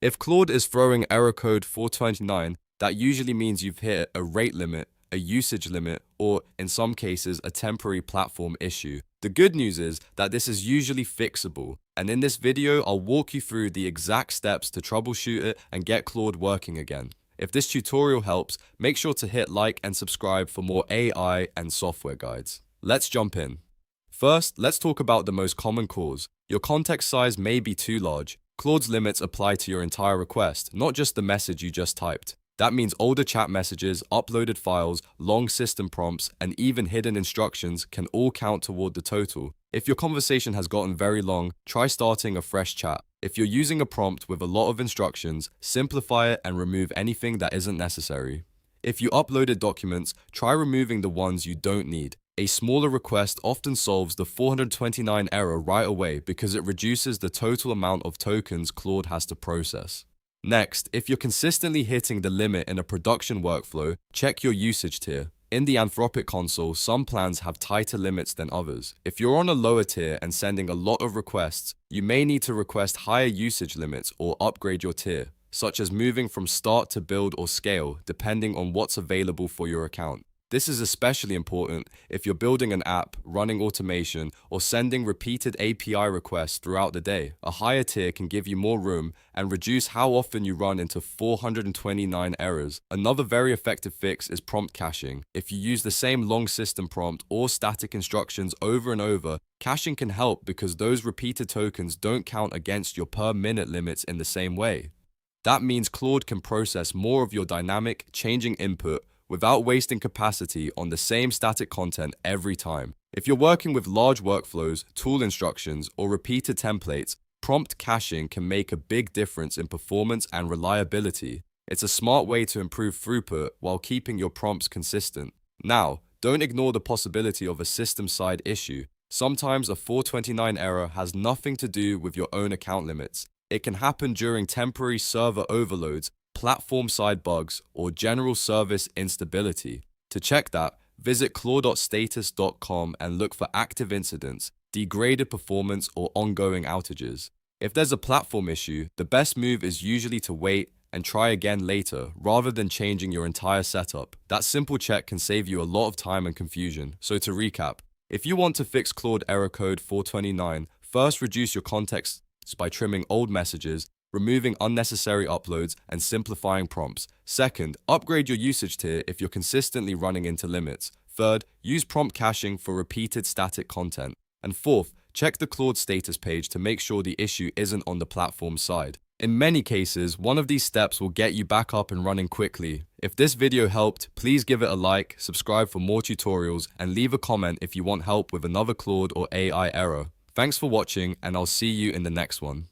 If Claude is throwing error code 429, that usually means you've hit a rate limit, a usage limit, or in some cases, a temporary platform issue. The good news is that this is usually fixable, and in this video, I'll walk you through the exact steps to troubleshoot it and get Claude working again. If this tutorial helps, make sure to hit like and subscribe for more AI and software guides. Let's jump in. First, let's talk about the most common cause. Your context size may be too large. Claude's limits apply to your entire request, not just the message you just typed. That means older chat messages, uploaded files, long system prompts, and even hidden instructions can all count toward the total. If your conversation has gotten very long, try starting a fresh chat. If you're using a prompt with a lot of instructions, simplify it and remove anything that isn't necessary. If you uploaded documents, try removing the ones you don't need. A smaller request often solves the 429 error right away because it reduces the total amount of tokens Claude has to process. Next, if you're consistently hitting the limit in a production workflow, check your usage tier. In the Anthropic console, some plans have tighter limits than others. If you're on a lower tier and sending a lot of requests, you may need to request higher usage limits or upgrade your tier, such as moving from start to build or scale, depending on what's available for your account. This is especially important if you're building an app, running automation, or sending repeated API requests throughout the day. A higher tier can give you more room and reduce how often you run into 429 errors. Another very effective fix is prompt caching. If you use the same long system prompt or static instructions over and over, caching can help because those repeated tokens don't count against your per minute limits in the same way. That means Claude can process more of your dynamic, changing input without wasting capacity on the same static content every time. If you're working with large workflows, tool instructions, or repeated templates, prompt caching can make a big difference in performance and reliability. It's a smart way to improve throughput while keeping your prompts consistent. Now, don't ignore the possibility of a system-side issue. Sometimes a 429 error has nothing to do with your own account limits. It can happen during temporary server overloads, platform-side bugs, or general service instability. To check that, visit claude.status.com and look for active incidents, degraded performance, or ongoing outages. If there's a platform issue, the best move is usually to wait and try again later, rather than changing your entire setup. That simple check can save you a lot of time and confusion. So to recap, if you want to fix Claude error code 429, first reduce your context by trimming old messages, removing unnecessary uploads, and simplifying prompts. Second, upgrade your usage tier if you're consistently running into limits. Third, use prompt caching for repeated static content. And fourth, check the Claude status page to make sure the issue isn't on the platform side. In many cases, one of these steps will get you back up and running quickly. If this video helped, please give it a like, subscribe for more tutorials, and leave a comment if you want help with another Claude or AI error. Thanks for watching, and I'll see you in the next one.